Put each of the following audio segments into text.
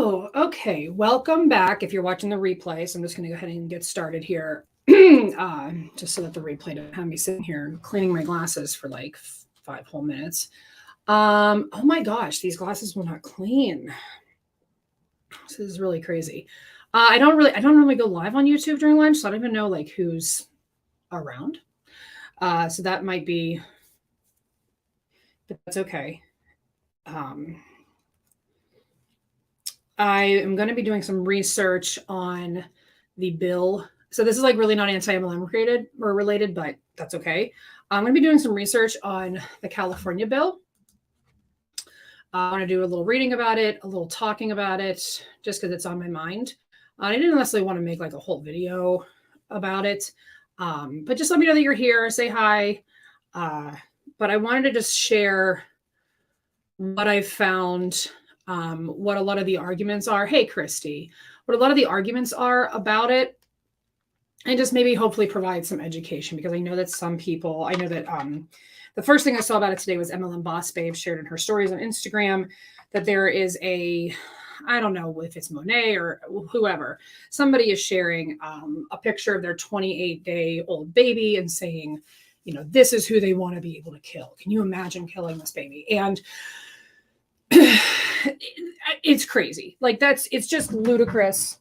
Oh, okay. Welcome back. If you're watching the replay, so I'm just going to go ahead and get started here, just so that the replay doesn't have me sitting here cleaning my glasses for like 5 whole minutes. Oh my gosh, these glasses will not clean. This is really crazy. I don't normally go live on YouTube during lunch, so I don't even know like who's around. So that might be, but that's okay. I am going to be doing some research on the bill. So this is like really not anti-MLM related, but that's okay. I'm going to be doing some research on the California bill. I want to do a little reading about it, a little talking about it, just because it's on my mind. I didn't necessarily want to make like a whole video about it, but just let me know that you're here. Say hi. But I wanted to just share what I've found, what a lot of the arguments are. Hey, Christy, what a lot of the arguments are about it, and just maybe hopefully provide some education, because I know that some people, I know that the first thing I saw about it today was MLM Boss Babe shared in her stories on Instagram that there is I don't know if it's Monat or whoever, somebody is sharing a picture of their 28-day-old baby and saying, you know, this is who they want to be able to kill. Can you imagine killing this baby? And it's crazy. Like it's just ludicrous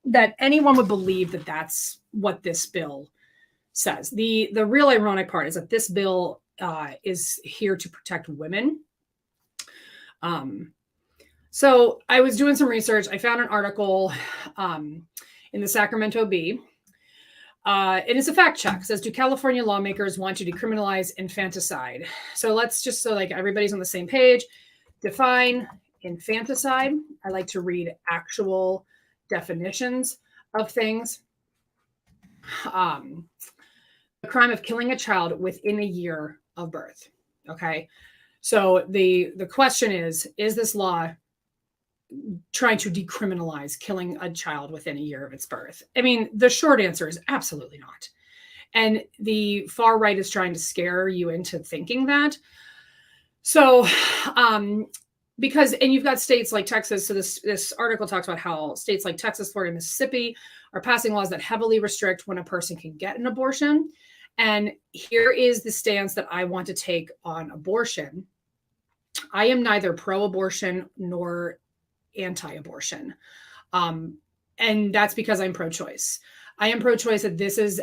that anyone would believe that that's what this bill says. The real ironic part is that this bill is here to protect women. So I was doing some research. I found an article in the Sacramento Bee. And it's a fact check. It says, do California lawmakers want to decriminalize infanticide? So let's just, so like everybody's on the same page, define infanticide. I like to read actual definitions of things. The crime of killing a child within a year of birth. Okay. So the question is this law trying to decriminalize killing a child within a year of its birth? I mean, the short answer is absolutely not. And the far right is trying to scare you into thinking that. So, because, and you've got states like Texas. So this article talks about how states like Texas, Florida, Mississippi are passing laws that heavily restrict when a person can get an abortion. And here is the stance that I want to take on abortion. I am neither pro-abortion nor anti-abortion. And that's because I'm pro-choice. I am pro-choice that this is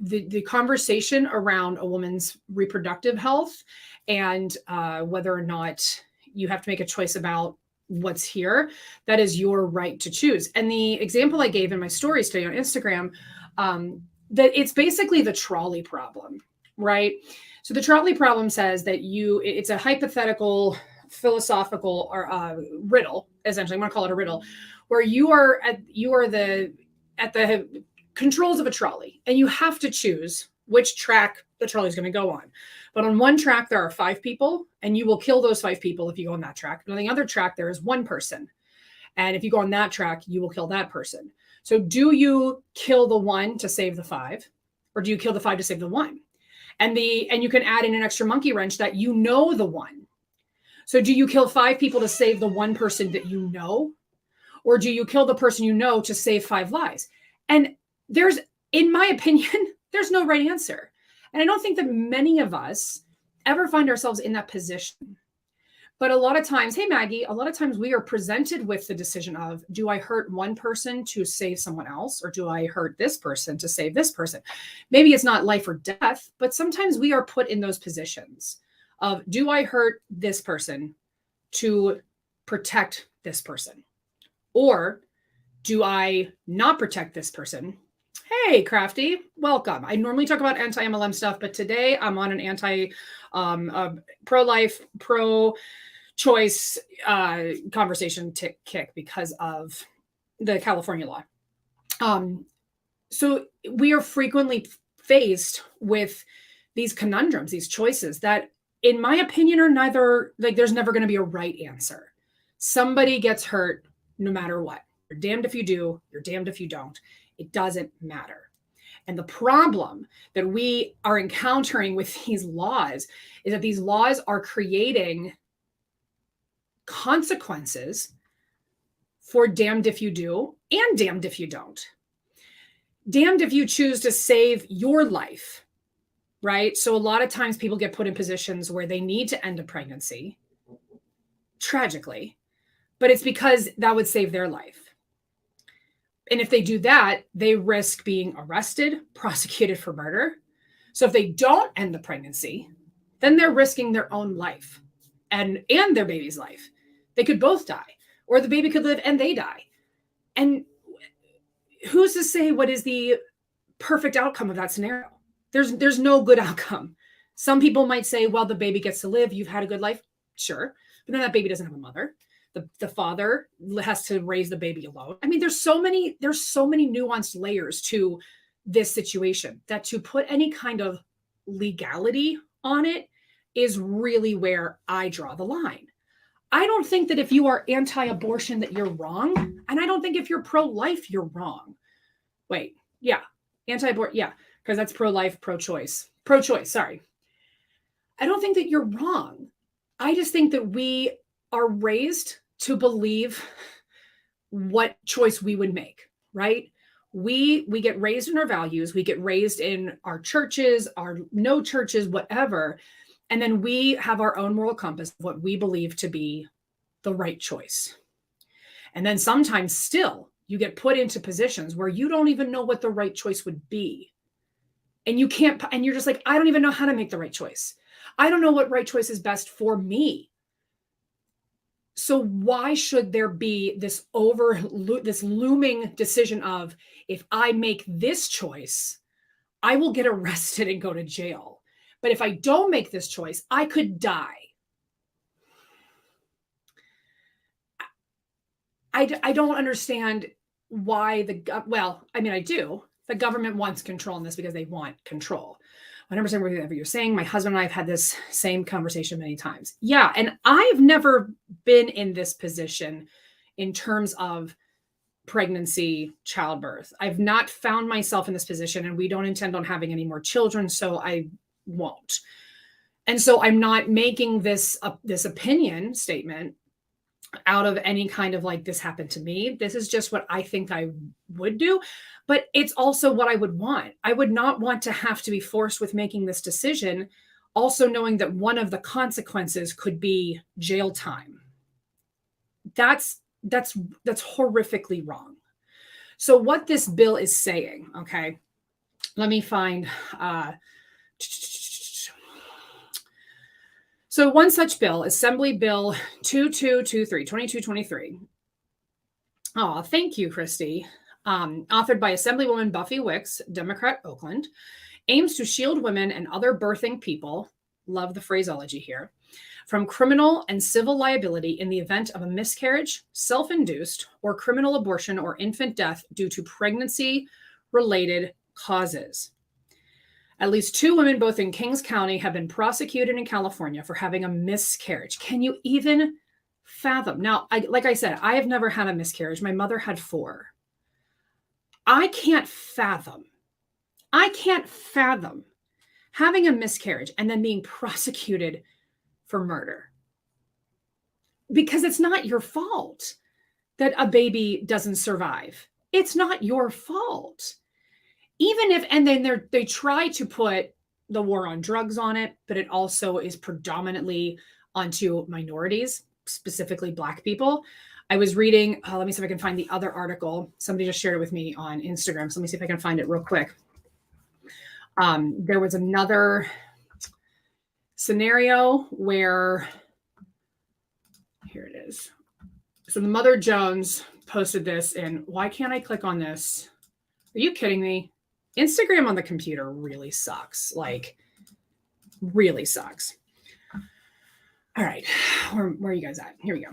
the conversation around a woman's reproductive health and whether or not you have to make a choice about what's here. That is your right to choose. And the example I gave in my stories today on Instagram, that it's basically the trolley problem, right? So the trolley problem says that it's a hypothetical philosophical or riddle, essentially. I'm going to call it a riddle, where you are at the controls of a trolley, and you have to choose which track the trolley is going to go on. But on one track, there are 5 people, and you will kill those 5 people if you go on that track. But on the other track, there is 1 person. And if you go on that track, you will kill that person. So do you kill the 1 to save the 5, or do you kill the 5 to save the 1? And you can add in an extra monkey wrench that you know the 1. So do you kill 5 people to save the 1 person that you know? Or do you kill the person you know to save 5 lives? And in my opinion, there's no right answer. And I don't think that many of us ever find ourselves in that position. But a lot of times, hey, Maggie, a lot of times we are presented with the decision of, do I hurt 1 person to save someone else? Or do I hurt this person to save this person? Maybe it's not life or death, but sometimes we are put in those positions of, do I hurt this person to protect this person? Or do I not protect this person? Hey, Crafty, welcome. I normally talk about anti-MLM stuff, but today I'm on an pro-life, pro-choice conversation kick because of the California law. So we are frequently faced with these conundrums, these choices that, in my opinion, are neither, like, there's never going to be a right answer. Somebody gets hurt no matter what. You're damned if you do, you're damned if you don't. It doesn't matter. And the problem that we are encountering with these laws is that these laws are creating consequences for damned if you do and damned if you don't. Damned if you choose to save your life, right? So a lot of times people get put in positions where they need to end a pregnancy, tragically, but it's because that would save their life. And if they do that, they risk being arrested, prosecuted for murder. So if they don't end the pregnancy, then they're risking their own life and their baby's life. They could both die, or the baby could live and they die. And who's to say what is the perfect outcome of that scenario? There's no good outcome. Some people might say, well, the baby gets to live. You've had a good life. Sure. But then that baby doesn't have a mother. The father has to raise the baby alone. I mean, there's so many nuanced layers to this situation that to put any kind of legality on it is really where I draw the line. I don't think that if you are anti-abortion that you're wrong. And I don't think if you're pro-life, you're wrong. Wait, yeah. Anti-abortion, yeah. Because that's pro-life, pro-choice. Pro-choice, sorry. I don't think that you're wrong. I just think that we are raised to believe what choice we would make, right? We get raised in our values. We get raised in our churches, our no churches, whatever. And then we have our own moral compass of what we believe to be the right choice. And then sometimes still you get put into positions where you don't even know what the right choice would be. And you can't, and you're just like, I don't even know how to make the right choice. I don't know what right choice is best for me. So why should there be this looming decision of, if I make this choice, I will get arrested and go to jail. But if I don't make this choice, I could die. I don't understand why I do. The government wants control in this because they want control. 100% whatever you're saying. My husband and I have had this same conversation many times. Yeah. And I've never been in this position in terms of pregnancy, childbirth. I've not found myself in this position, and we don't intend on having any more children. So I won't. And so I'm not making this opinion statement out of any kind of like, this happened to me. This is just what I think I would do. But it's also what I would want. I would not want to have to be forced with making this decision, also knowing that one of the consequences could be jail time. That's horrifically wrong. So what this bill is saying, okay, let me find, so one such bill, Assembly Bill 2223. Oh, thank you, Christy. Authored by Assemblywoman Buffy Wicks, Democrat, Oakland, aims to shield women and other birthing people, love the phraseology here, from criminal and civil liability in the event of a miscarriage, self-induced, or criminal abortion or infant death due to pregnancy-related causes. At least 2 women, both in Kings County, have been prosecuted in California for having a miscarriage. Can you even fathom? Now, like I said, I have never had a miscarriage. My mother had 4. I can't fathom having a miscarriage and then being prosecuted for murder. Because it's not your fault that a baby doesn't survive. It's not your fault. Even if, and then they try to put the war on drugs on it, but it also is predominantly onto minorities, specifically Black people. I was reading, let me see if I can find the other article. Somebody just shared it with me on Instagram. So let me see if I can find it real quick. There was another scenario where, here it is. So the Mother Jones posted this, and why can't I click on this? Are you kidding me? Instagram on the computer really sucks. Like, really sucks. All right. Where are you guys at? Here we go.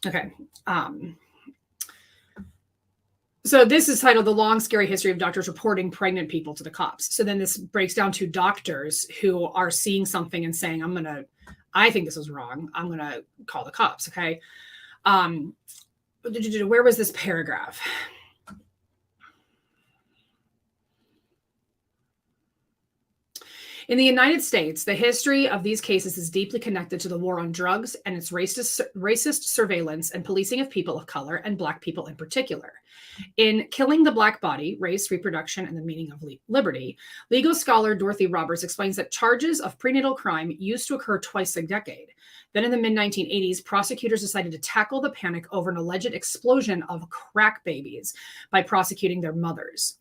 Okay. So this is titled The Long Scary History of Doctors Reporting Pregnant People to the Cops. So then this breaks down to doctors who are seeing something and saying, I think this is wrong. I'm going to call the cops. Okay. Where was this paragraph? In the United States, the history of these cases is deeply connected to the war on drugs and its racist surveillance and policing of people of color and Black people in particular. In Killing the Black Body, Race, Reproduction, and the Meaning of Liberty, legal scholar Dorothy Roberts explains that charges of prenatal crime used to occur twice a decade. Then in the mid-1980s, prosecutors decided to tackle the panic over an alleged explosion of crack babies by prosecuting their mothers.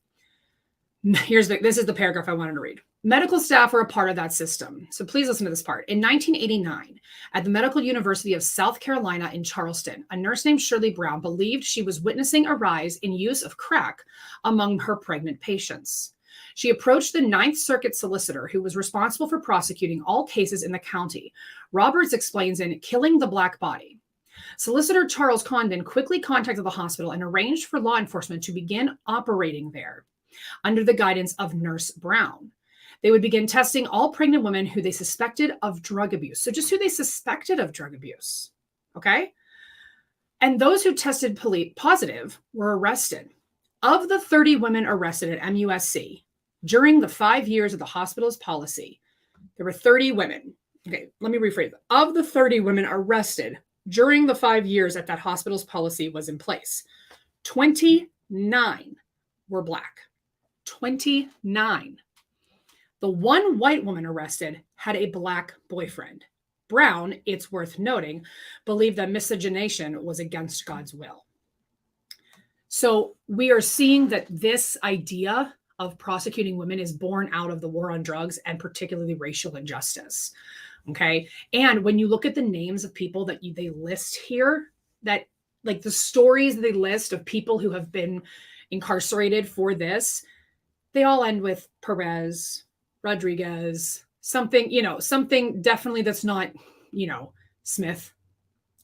This is the paragraph I wanted to read. Medical staff were a part of that system. So please listen to this part. In 1989, at the Medical University of South Carolina in Charleston, a nurse named Shirley Brown believed she was witnessing a rise in use of crack among her pregnant patients. She approached the Ninth Circuit solicitor, who was responsible for prosecuting all cases in the county. Roberts explains in Killing the Black Body. Solicitor Charles Condon quickly contacted the hospital and arranged for law enforcement to begin operating there under the guidance of Nurse Brown. They would begin testing all pregnant women who they suspected of drug abuse. So just who they suspected of drug abuse. Okay. And those who tested positive were arrested. Of the 30 women arrested at MUSC during the 5 years of the hospital's policy, there were 30 women. Okay, let me rephrase that. Of the 30 women arrested during the 5 years that that hospital's policy was in place, 29 were Black. 29. The one white woman arrested had a Black boyfriend. Brown, it's worth noting, believed that miscegenation was against God's will. So we are seeing that this idea of prosecuting women is born out of the war on drugs and particularly racial injustice. Okay. And when you look at the names of people that they list here, that like the stories that they list of people who have been incarcerated for this, they all end with Perez, Rodriguez, something definitely that's not, Smith.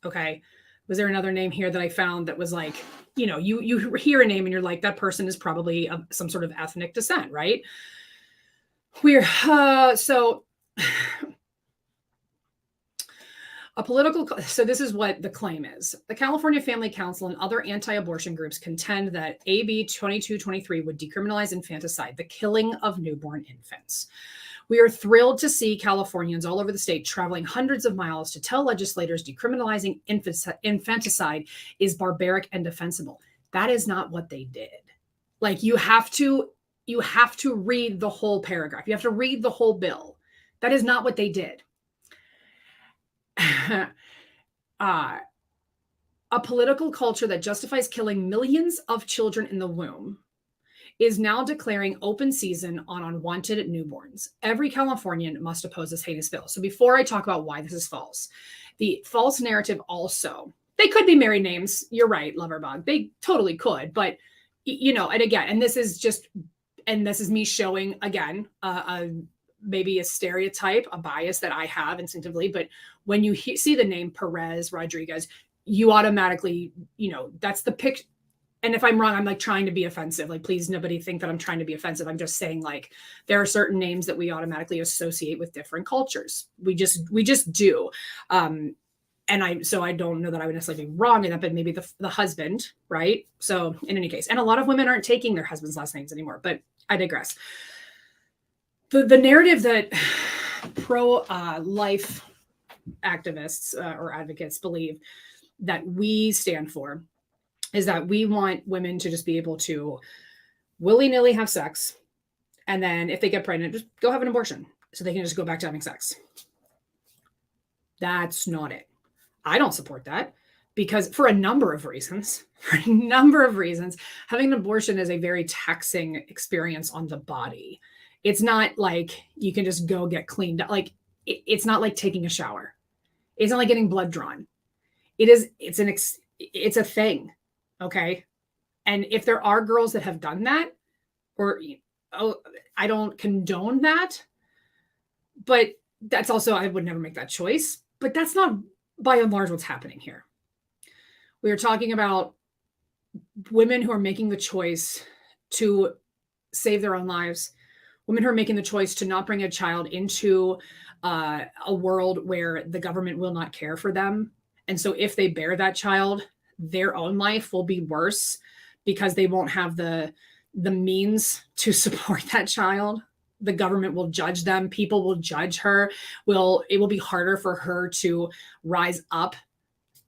Okay. Was there another name here that I found that was like, you hear a name and you're like, that person is probably of some sort of ethnic descent, right? So this is what the claim is. The California Family Council and other anti-abortion groups contend that AB 2223 would decriminalize infanticide, the killing of newborn infants. We are thrilled to see Californians all over the state traveling hundreds of miles to tell legislators decriminalizing infanticide is barbaric and defensible. That is not what they did. Like you have to read the whole paragraph. You have to read the whole bill. That is not what they did. A political culture that justifies killing millions of children in the womb is now declaring open season on unwanted newborns. Every Californian must oppose this heinous bill. So before I talk about why this is false, the false narrative also, they could be married names. You're right, Loverbug. They totally could. But, and this is me showing, again, maybe a stereotype, a bias that I have instinctively. But when you see the name Perez, Rodriguez, you automatically, that's the picture. And if I'm wrong, I'm like trying to be offensive. Like, please, nobody think that I'm trying to be offensive. I'm just saying, like, there are certain names that we automatically associate with different cultures. We just do. So I don't know that I would necessarily be wrong in that, but maybe the husband, right? So in any case, and a lot of women aren't taking their husband's last names anymore, but I digress. The narrative that pro-life activists or advocates believe that we stand for is that we want women to just be able to willy-nilly have sex. And then if they get pregnant, just go have an abortion so they can just go back to having sex. That's not it. I don't support that because for a number of reasons, having an abortion is a very taxing experience on the body. It's not like you can just go get cleaned up. Like it's not like taking a shower. It's not like getting blood drawn. It's a thing. Okay. And if there are girls that have done that, I don't condone that, but that's also, I would never make that choice, but that's not by and large what's happening here. We are talking about women who are making the choice to save their own lives, women who are making the choice to not bring a child into a world where the government will not care for them. And so if they bear that child, their own life will be worse because they won't have the means to support that child. the government will judge them. People will judge her. It will be harder for her to rise up.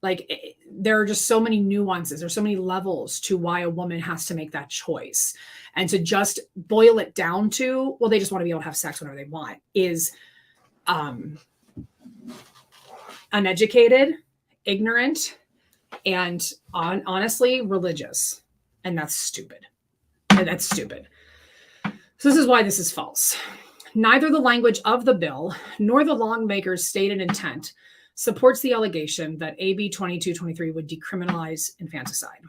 Like, there are just so many nuances. There's so many levels to why a woman has to make that choice. And to just boil it down to, well, they just want to be able to have sex whenever they want, is uneducated, ignorant, and honestly religious. And that's stupid. That's stupid. So this is why this is false. Neither the language of the bill nor the lawmakers' stated intent supports the allegation that AB 2223 would decriminalize infanticide.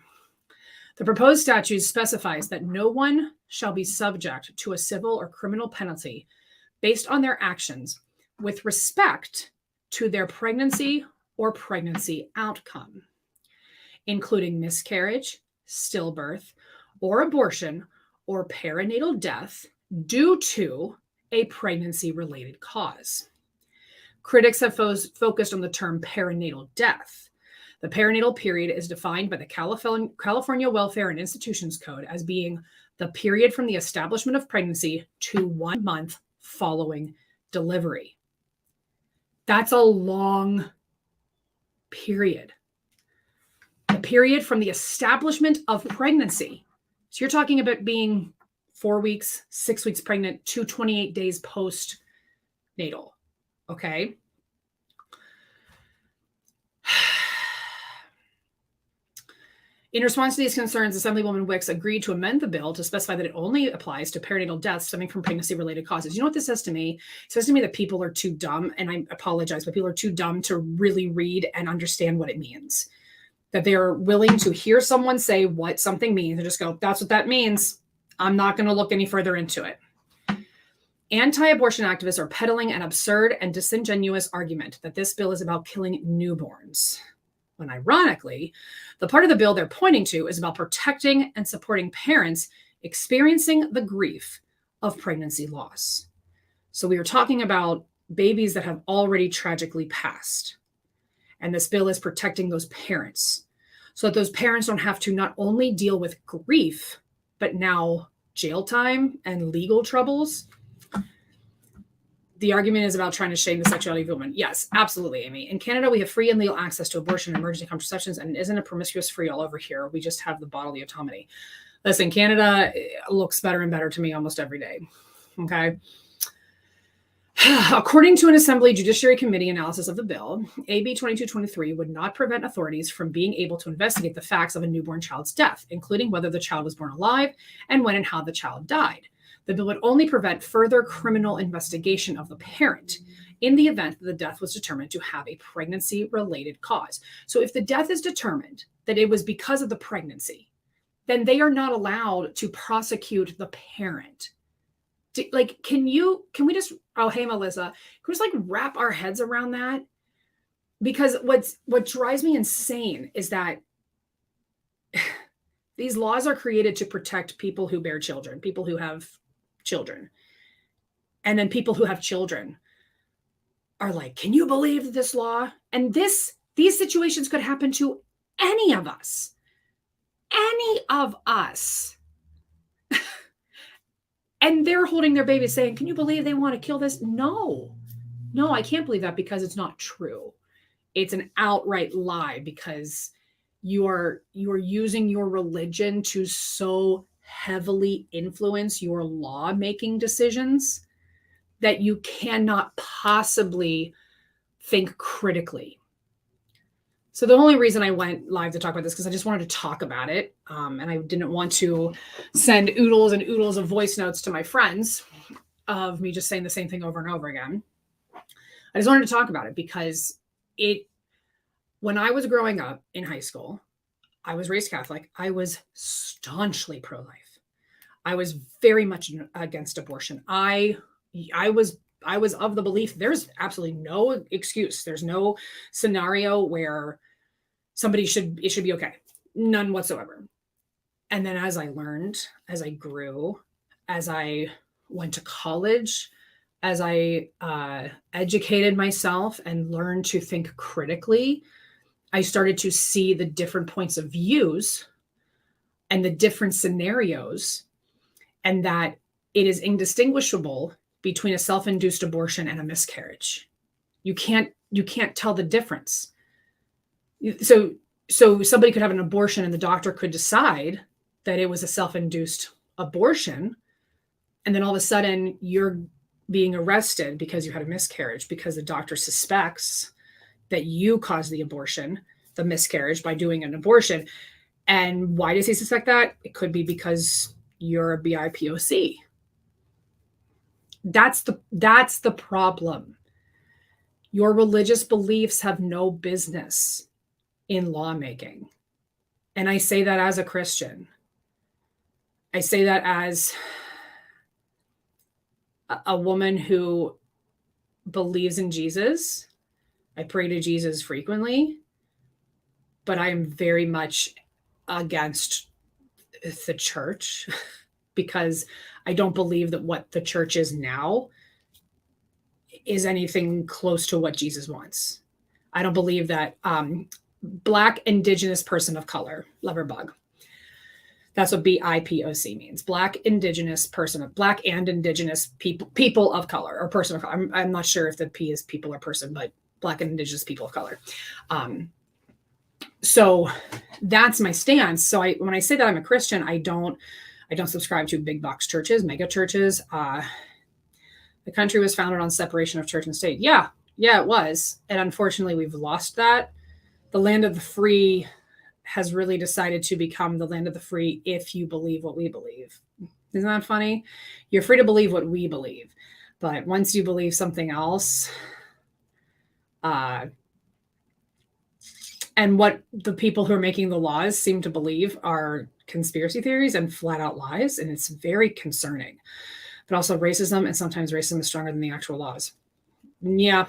The proposed statute specifies that no one shall be subject to a civil or criminal penalty based on their actions with respect to their pregnancy or pregnancy outcome, including miscarriage, stillbirth, or abortion, or perinatal death due to a pregnancy-related cause. Critics have focused on the term perinatal death. The perinatal period is defined by the California Welfare and Institutions Code as being the period from the establishment of pregnancy to 1 month following delivery. That's a long period. The period from the establishment of pregnancy. So you're talking about being 4 weeks, 6 weeks pregnant to 28 days postnatal. Okay. In response to these concerns, Assemblywoman Wicks agreed to amend the bill to specify that it only applies to perinatal deaths stemming from pregnancy-related causes. You know what this says to me? It says to me that people are too dumb, and I apologize, but people are too dumb to really read and understand what it means. That they're willing to hear someone say what something means and just go, that's what that means. I'm not going to look any further into it. Anti-abortion activists are peddling an absurd and disingenuous argument that this bill is about killing newborns, when ironically, the part of the bill they're pointing to is about protecting and supporting parents experiencing the grief of pregnancy loss. So we are talking about babies that have already tragically passed. And this bill is protecting those parents so that those parents don't have to not only deal with grief, but now jail time and legal troubles. The argument is about trying to shame the sexuality of women. Yes, absolutely, Amy. In Canada, we have free and legal access to abortion and emergency contraceptions, and it isn't a promiscuous free all over here. We just have the bodily autonomy. Listen, Canada looks better and better to me almost every day. Okay. According to an Assembly Judiciary Committee analysis of the bill, AB 2223 would not prevent authorities from being able to investigate the facts of a newborn child's death, including whether the child was born alive and when and how the child died. The bill would only prevent further criminal investigation of the parent in the event that the death was determined to have a pregnancy-related cause. So if the death is determined that it was because of the pregnancy, then they are not allowed to prosecute the parent. Like, can we just, oh, hey, Melissa, can we just like wrap our heads around that? Because what drives me insane is that these laws are created to protect people who bear children, people who have children. And then people who have children are like, can you believe this law? And these situations could happen to any of us. Any of us. And they're holding their baby saying, can you believe they want to kill this? No, I can't believe that because it's not true. It's an outright lie because you are using your religion to so heavily influence your law-making decisions that you cannot possibly think critically. So the only reason I went live to talk about this because I just wanted to talk about it. And I didn't want to send oodles and oodles of voice notes to my friends of me just saying the same thing over and over again. I just wanted to talk about it because when I was growing up in high school, I was raised Catholic. I was staunchly pro-life. I was very much against abortion. I was of the belief there's absolutely no excuse. There's no scenario where it should be okay. None whatsoever. And then as I learned, as I grew, as I went to college, as I educated myself and learned to think critically, I started to see the different points of views and the different scenarios, and that it is indistinguishable between a self-induced abortion and a miscarriage. You can't tell the difference. So somebody could have an abortion and the doctor could decide that it was a self-induced abortion. And then all of a sudden you're being arrested because you had a miscarriage, because the doctor suspects that you caused the abortion, the miscarriage, by doing an abortion. And why does he suspect that? It could be because you're a BIPOC. That's the problem. Your religious beliefs have no business in lawmaking. And I say that as a Christian. I say that as a woman who believes in Jesus. I pray to Jesus frequently, but I am very much against the church because I don't believe that what the church is now is anything close to what Jesus wants. I don't believe that Black, Indigenous, person of color, lover bug. That's what BIPOC means. Black, Indigenous, Black and Indigenous people of color, or person of color. I'm not sure if the P is people or person, but Black and Indigenous people of color. So that's my stance. So when I say that I'm a Christian, I don't subscribe to big box churches, mega churches. The country was founded on separation of church and state. Yeah, it was. And unfortunately, we've lost that. The land of the free has really decided to become the land of the free if you believe what we believe. Isn't that funny? You're free to believe what we believe. But once you believe something else, and what the people who are making the laws seem to believe are conspiracy theories and flat out lies, and it's very concerning. But also racism, and sometimes racism is stronger than the actual laws. Yeah,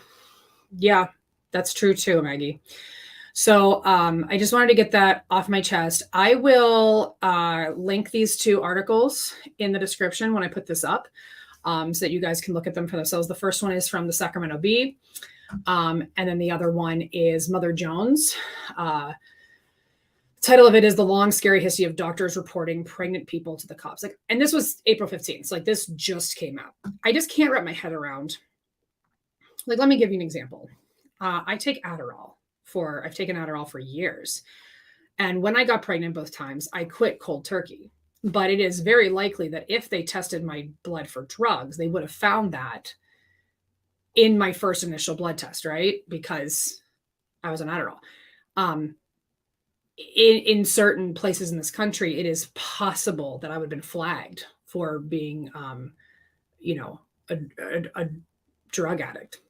that's true too, Maggie. So I just wanted to get that off my chest. I will link these two articles in the description when I put this up so that you guys can look at them for themselves. The first one is from the Sacramento Bee. And then the other one is Mother Jones. The title of it is The Long Scary History of Doctors Reporting Pregnant People to the Cops. And this was April 15th. So this just came out. I just can't wrap my head around. Let me give you an example. I take Adderall. I've taken Adderall for years. And when I got pregnant both times, I quit cold turkey. But it is very likely that if they tested my blood for drugs, they would have found that in my first initial blood test, right? Because I was on Adderall. In certain places in this country, it is possible that I would have been flagged for being, a drug addict.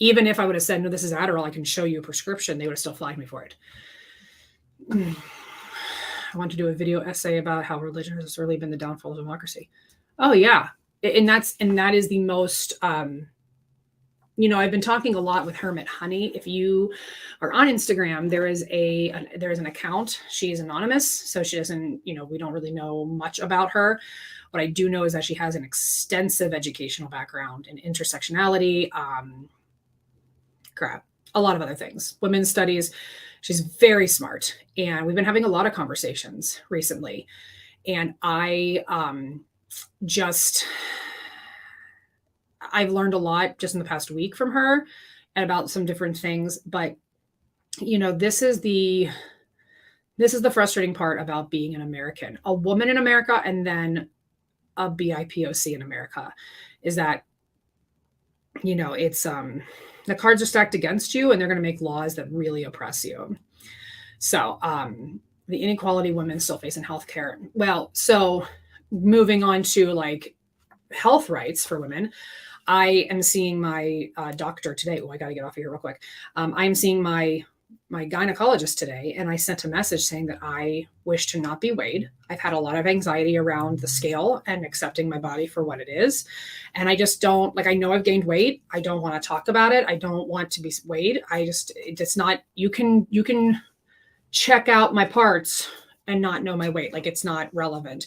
Even if I would have said, no, this is Adderall, I can show you a prescription, they would have still flagged me for it. I want to do a video essay about how religion has really been the downfall of democracy. Oh yeah. And that is the most, I've been talking a lot with Hermit Honey. If you are on Instagram, there is an account. She is anonymous, so she doesn't, we don't really know much about her. What I do know is that she has an extensive educational background in intersectionality, a lot of other things, women's studies. She's very smart, and we've been having a lot of conversations recently. And I've learned a lot just in the past week from her and about some different things. But, this is the frustrating part about being an American, a woman in America, and then a BIPOC in America, is that, it's, the cards are stacked against you, and they're going to make laws that really oppress you. So, the inequality women still face in healthcare. Well, so moving on to health rights for women, I am seeing my doctor today. Oh, I got to get off of here real quick. I'm seeing my gynecologist today, and I sent a message saying that I wish to not be weighed. I've had a lot of anxiety around the scale and accepting my body for what it is. And I just don't, I know I've gained weight. I don't want to talk about it. I don't want to be weighed. It's not, you can check out my parts and not know my weight. It's not relevant.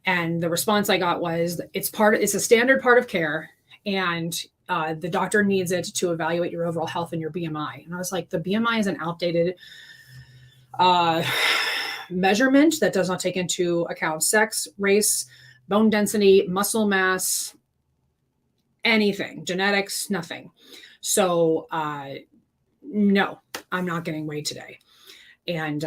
And the response I got was, it's a standard part of care. And the doctor needs it to evaluate your overall health and your BMI. And I was like, the BMI is an outdated measurement that does not take into account sex, race, bone density, muscle mass, anything, genetics, nothing. So, no, I'm not getting weighed today. And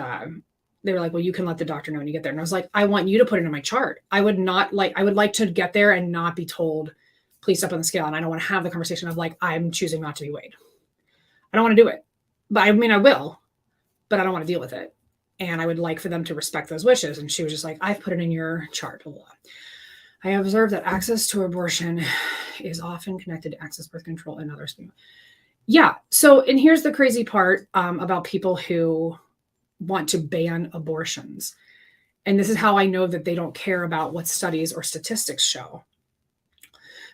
they were like, well, you can let the doctor know when you get there. And I was like, I want you to put it in my chart. I would like to get there and not be told, please step on the scale. And I don't want to have the conversation of like, I'm choosing not to be weighed. I don't want to do it. But I mean, I will, but I don't want to deal with it. And I would like for them to respect those wishes. And she was just like, I've put it in your chart. Blah, blah. I observed that access to abortion is often connected to access to birth control and others. Yeah. So, and here's the crazy part about people who want to ban abortions. And this is how I know that they don't care about what studies or statistics show,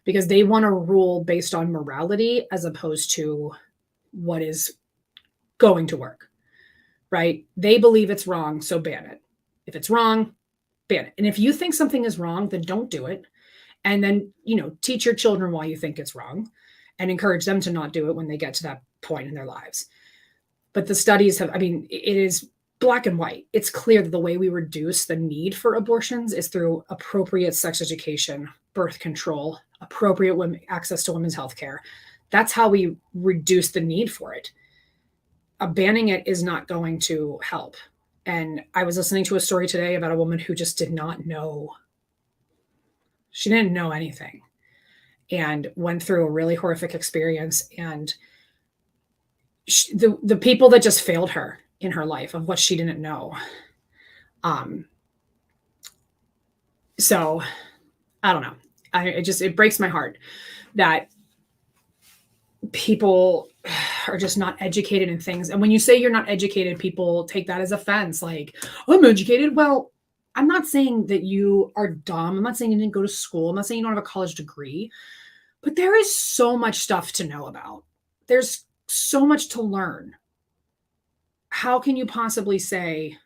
because they want to rule based on morality as opposed to what is going to work, right? They believe it's wrong, so ban it. If it's wrong, ban it. And if you think something is wrong, then don't do it. And then, teach your children why you think it's wrong and encourage them to not do it when they get to that point in their lives. But the studies it is black and white. It's clear that the way we reduce the need for abortions is through appropriate sex education, birth control, appropriate access to women's health care. That's how we reduce the need for it. Banning it is not going to help. And I was listening to a story today about a woman who just did not know. She didn't know anything and went through a really horrific experience. And the people that just failed her in her life of what she didn't know. So I don't know. It breaks my heart that people are just not educated in things. And when you say you're not educated, people take that as offense. Like, I'm educated. Well, I'm not saying that you are dumb. I'm not saying you didn't go to school. I'm not saying you don't have a college degree, but there is so much stuff to know about. There's so much to learn. How can you possibly say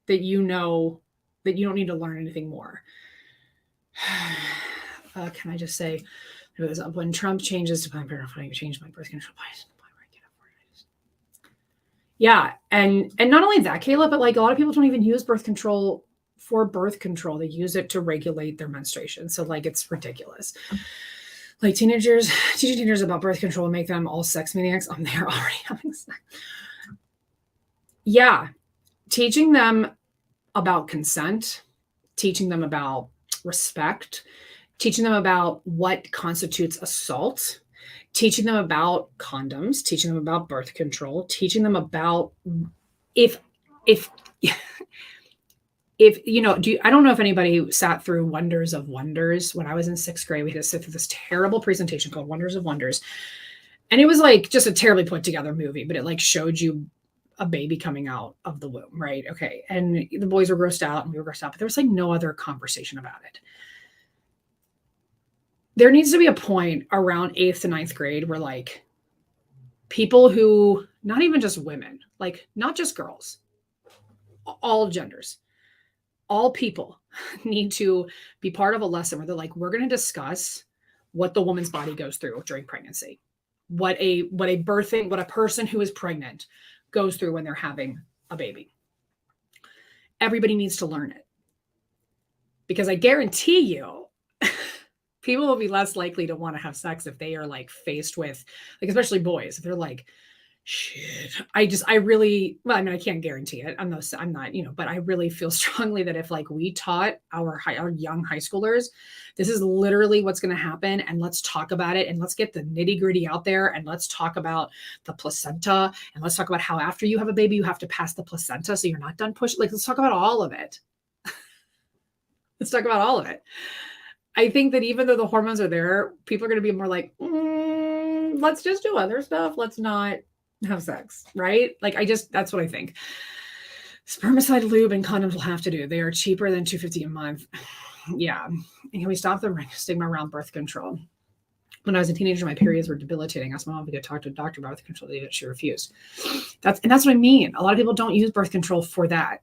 that you know that you don't need to learn anything more? Can I just say, when Trump changes to Planned Parenthood, I change my birth control bias. Yeah, and not only that, Kayla, but like a lot of people don't even use birth control for birth control. They use it to regulate their menstruation. So like it's ridiculous. Like teaching teenagers about birth control and make them all sex maniacs. They're already having sex. Yeah, teaching them about consent, teaching them about respect, teaching them about what constitutes assault, teaching them about condoms, teaching them about birth control, teaching them about I don't know if anybody sat through Wonders of Wonders. When I was in 6th grade, we had to sit through this terrible presentation called Wonders of Wonders. And it was like just a terribly put together movie, but it like showed you a baby coming out of the womb, right? Okay. And the boys were grossed out and we were grossed out, but there was like no other conversation about it. There needs to be a point around 8th to 9th grade where like people who, not even just women, like not just girls, all genders, all people need to be part of a lesson where they're like, we're going to discuss what the woman's body goes through during pregnancy, what a person who is pregnant goes through when they're having a baby. Everybody needs to learn it, because I guarantee you people will be less likely to want to have sex if they are like faced with, like, especially boys, if they're like, shit, I can't guarantee it. I'm not, but I really feel strongly that if like we taught our young high schoolers, this is literally what's going to happen. And let's talk about it. And let's get the nitty gritty out there. And let's talk about the placenta. And let's talk about how after you have a baby, you have to pass the placenta. So you're not done pushing. Like, let's talk about all of it. Let's talk about all of it. I think that even though the hormones are there, people are going to be more like, let's just do other stuff. Let's not have sex, right? Like, that's what I think. Spermicide, lube, and condoms will have to do. They are cheaper than $250 a month. Yeah. And can we stop the stigma around birth control? When I was a teenager, my periods were debilitating. I asked my mom if we could talk to a doctor about birth control. She refused. That's what I mean. A lot of people don't use birth control for that.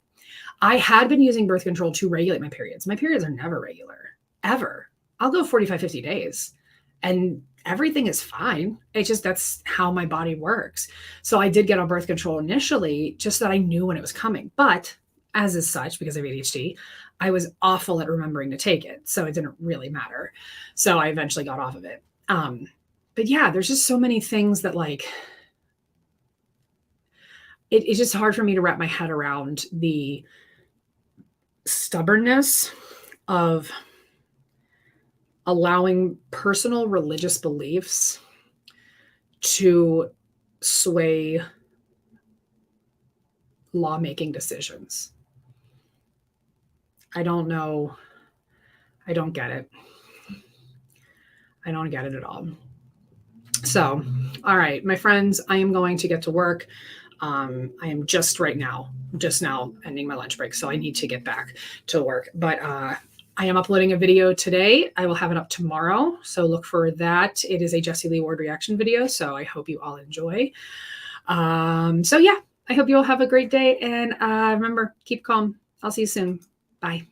I had been using birth control to regulate my periods. My periods are never regular, ever. I'll go 45, 50 days and everything is fine. It's just, that's how my body works. So I did get on birth control initially just so that I knew when it was coming. But as is such, because of ADHD, I was awful at remembering to take it, so it didn't really matter. So I eventually got off of it. But yeah, there's just so many things that like, it's just hard for me to wrap my head around the stubbornness of allowing personal religious beliefs to sway lawmaking decisions. I don't know. I don't get it. I don't get it at all. So, all right, my friends, I am going to get to work. I am just now ending my lunch break, so I need to get back to work. But I am uploading a video today. I will have it up tomorrow, so look for that. It is a Jesse Lee Ward reaction video, so I hope you all enjoy. So yeah, I hope you all have a great day, and remember, keep calm. I'll see you soon. Bye.